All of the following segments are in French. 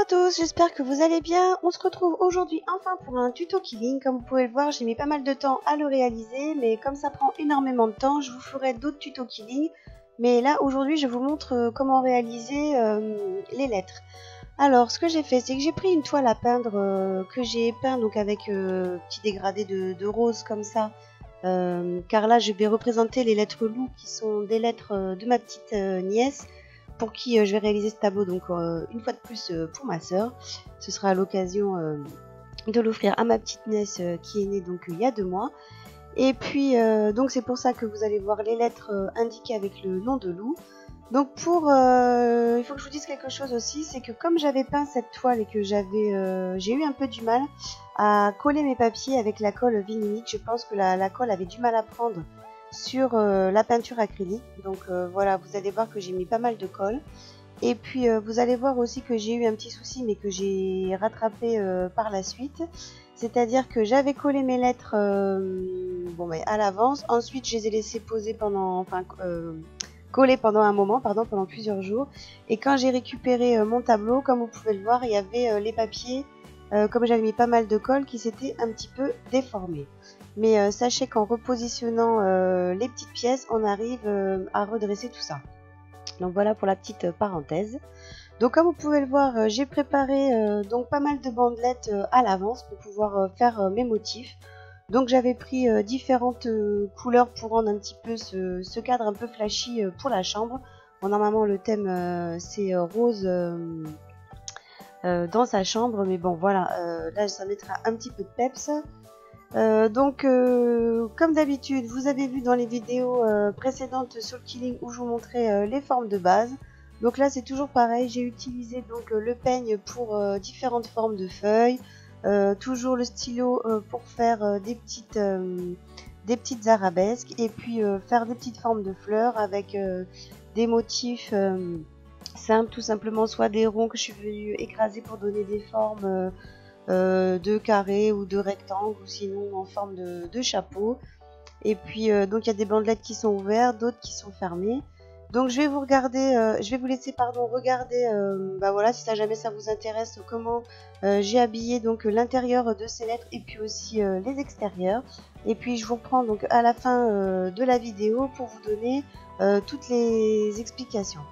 tous, j'espère que vous allez bien. On se retrouve aujourd'hui enfin pour un tuto killing. Comme vous pouvez le voir, j'ai mis pas mal de temps à le réaliser, mais comme ça prend énormément de temps, je vous ferai d'autres tutos killing. Mais là, aujourd'hui, je vous montre comment réaliser les lettres. Alors, ce que j'ai fait, c'est que j'ai pris une toile à peindre que j'ai peint donc avec petit dégradé de rose comme ça. Car là, je vais représenter les lettres loup qui sont des lettres de ma petite nièce, pour qui je vais réaliser ce tableau donc une fois de plus pour ma sœur. Ce sera à l'occasion de l'offrir à ma petite nièce qui est née donc il y a 2 mois. Et puis donc c'est pour ça que vous allez voir les lettres indiquées avec le nom de loup. Donc il faut que je vous dise quelque chose aussi, c'est que comme j'avais peint cette toile et que j'ai eu un peu du mal à coller mes papiers avec la colle vinylique, je pense que la colle avait du mal à prendre sur la peinture acrylique. Donc voilà, vous allez voir que j'ai mis pas mal de colle. Et puis vous allez voir aussi que j'ai eu un petit souci, mais que j'ai rattrapé par la suite. C'est-à-dire que j'avais collé mes lettres à l'avance. Ensuite, je les ai laissées poser coller pendant un moment, pendant plusieurs jours. Et quand j'ai récupéré mon tableau, comme vous pouvez le voir, il y avait les papiers, comme j'avais mis pas mal de colle, qui s'étaient un petit peu déformés. Mais sachez qu'en repositionnant les petites pièces, on arrive à redresser tout ça. Donc voilà pour la petite parenthèse. Donc comme vous pouvez le voir, j'ai préparé donc pas mal de bandelettes à l'avance pour pouvoir faire mes motifs. Donc j'avais pris différentes couleurs pour rendre un petit peu ce cadre un peu flashy pour la chambre. Bon, normalement le thème c'est rose dans sa chambre, mais bon voilà, là ça mettra un petit peu de peps. Comme d'habitude, vous avez vu dans les vidéos précédentes sur le killing où je vous montrais les formes de base. Donc là c'est toujours pareil, j'ai utilisé donc le peigne pour différentes formes de feuilles, toujours le stylo pour faire des petites arabesques, et puis faire des petites formes de fleurs avec des motifs simples, tout simplement, soit des ronds que je suis venue écraser pour donner des formes de carré ou de rectangle, ou sinon en forme de chapeau. Et puis donc il y a des bandelettes qui sont ouvertes, d'autres qui sont fermées. Donc je vais vous laisser regarder voilà, si jamais ça vous intéresse, comment j'ai habillé donc l'intérieur de ces lettres et puis aussi les extérieurs. Et puis je vous reprends donc à la fin de la vidéo pour vous donner toutes les explications.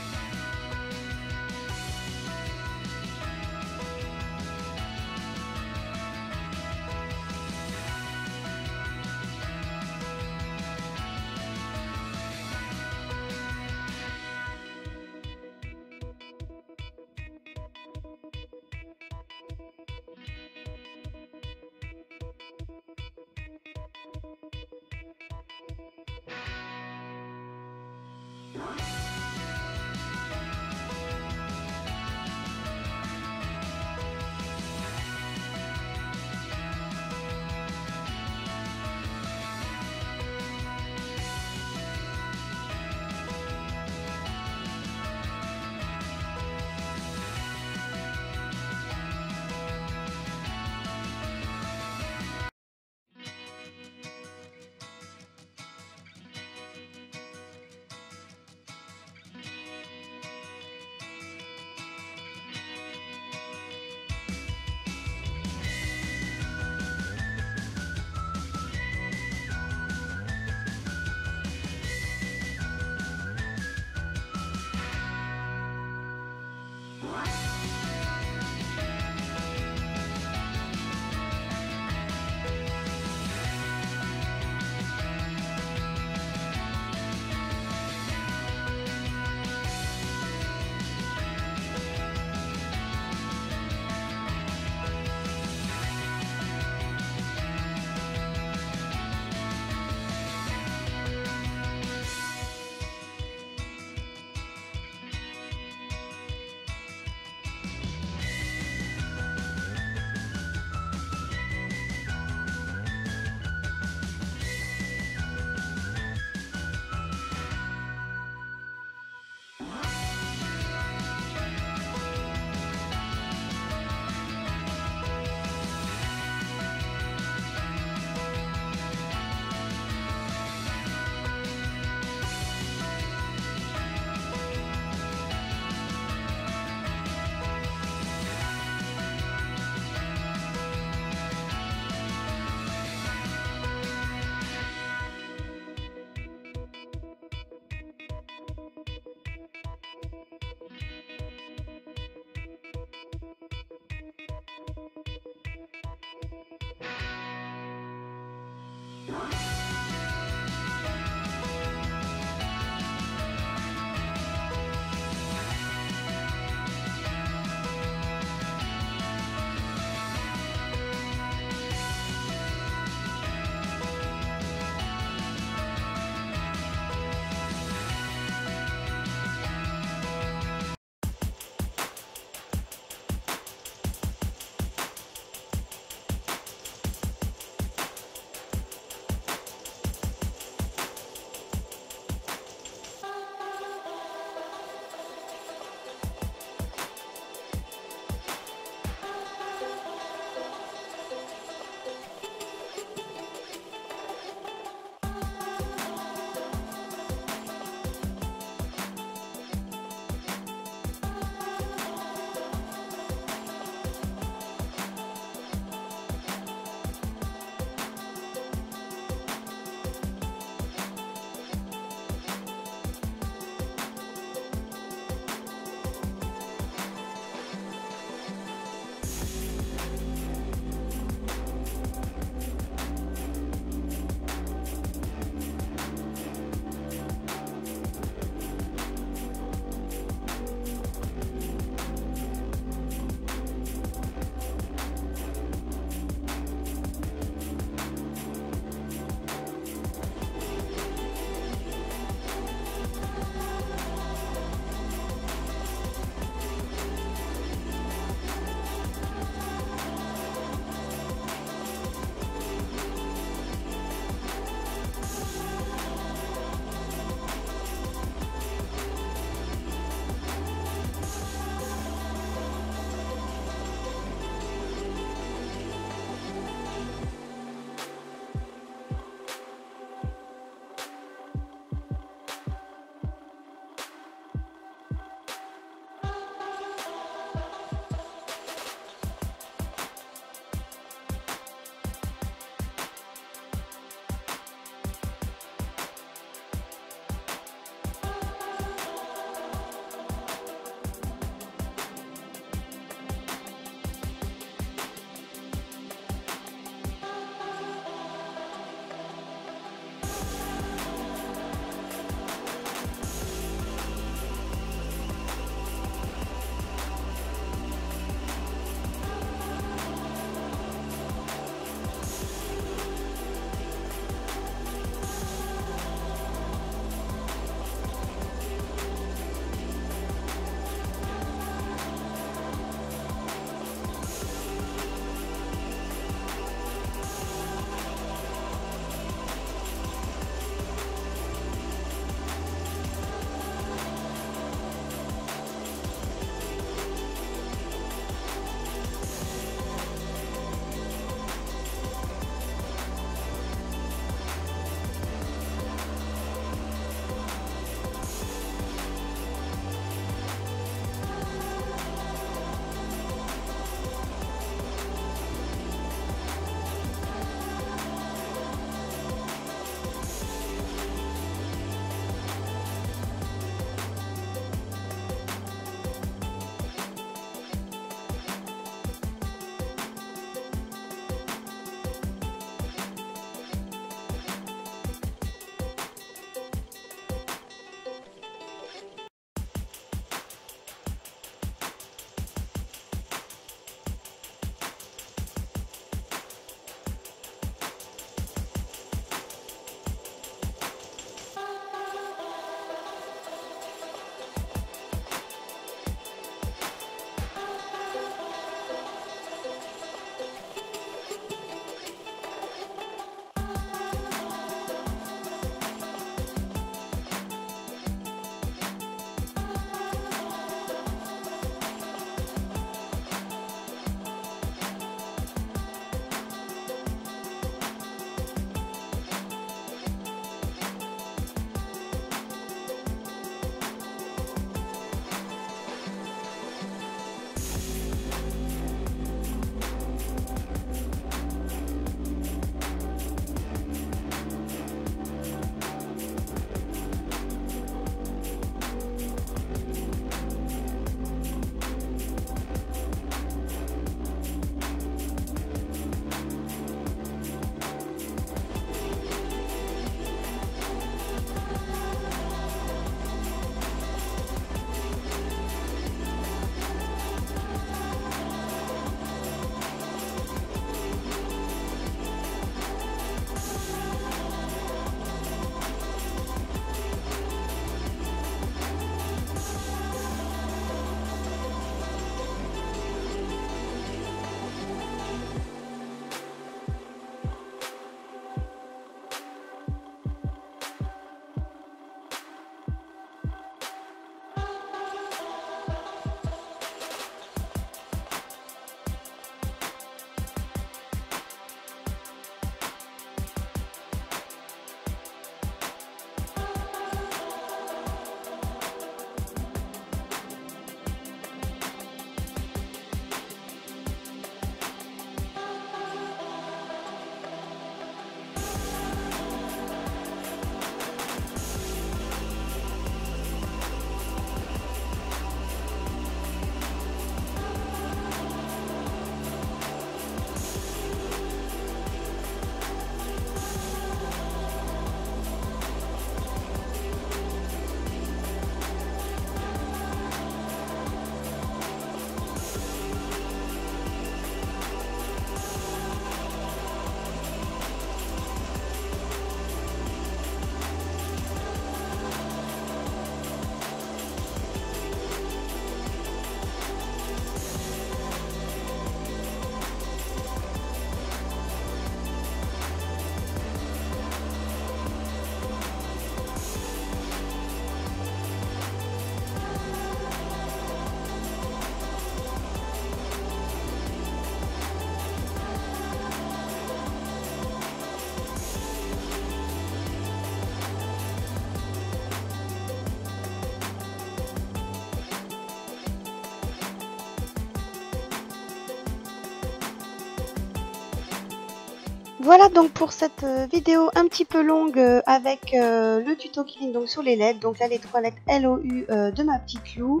Voilà donc pour cette vidéo un petit peu longue avec le tuto Killing donc sur les lettres. Donc là les 3 lettres LOU de ma petite Lou.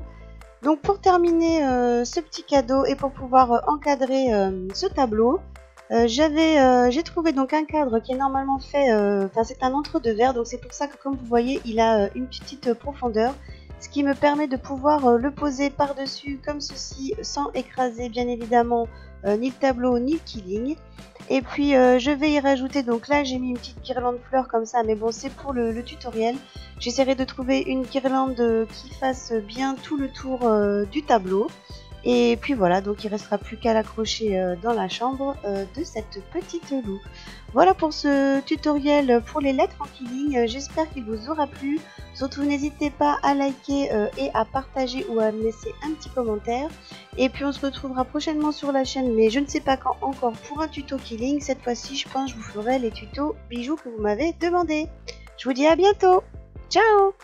Donc pour terminer ce petit cadeau et pour pouvoir encadrer ce tableau, j'ai trouvé donc un cadre qui est normalement fait, enfin c'est un entre-deux verre, donc c'est pour ça que comme vous voyez il a une petite profondeur, ce qui me permet de pouvoir le poser par-dessus comme ceci sans écraser bien évidemment ni le tableau ni le Killing. Et puis je vais y rajouter, donc là j'ai mis une petite guirlande fleurs comme ça, mais bon c'est pour le tutoriel. J'essaierai de trouver une guirlande qui fasse bien tout le tour du tableau. Et puis voilà, donc il restera plus qu'à l'accrocher dans la chambre de cette petite Lou. Voilà pour ce tutoriel pour les lettres en Killing. J'espère qu'il vous aura plu. Surtout n'hésitez pas à liker et à partager ou à me laisser un petit commentaire. Et puis on se retrouvera prochainement sur la chaîne, mais je ne sais pas quand encore, pour un tuto Killing. Cette fois-ci je pense que je vous ferai les tutos bijoux que vous m'avez demandé. Je vous dis à bientôt. Ciao!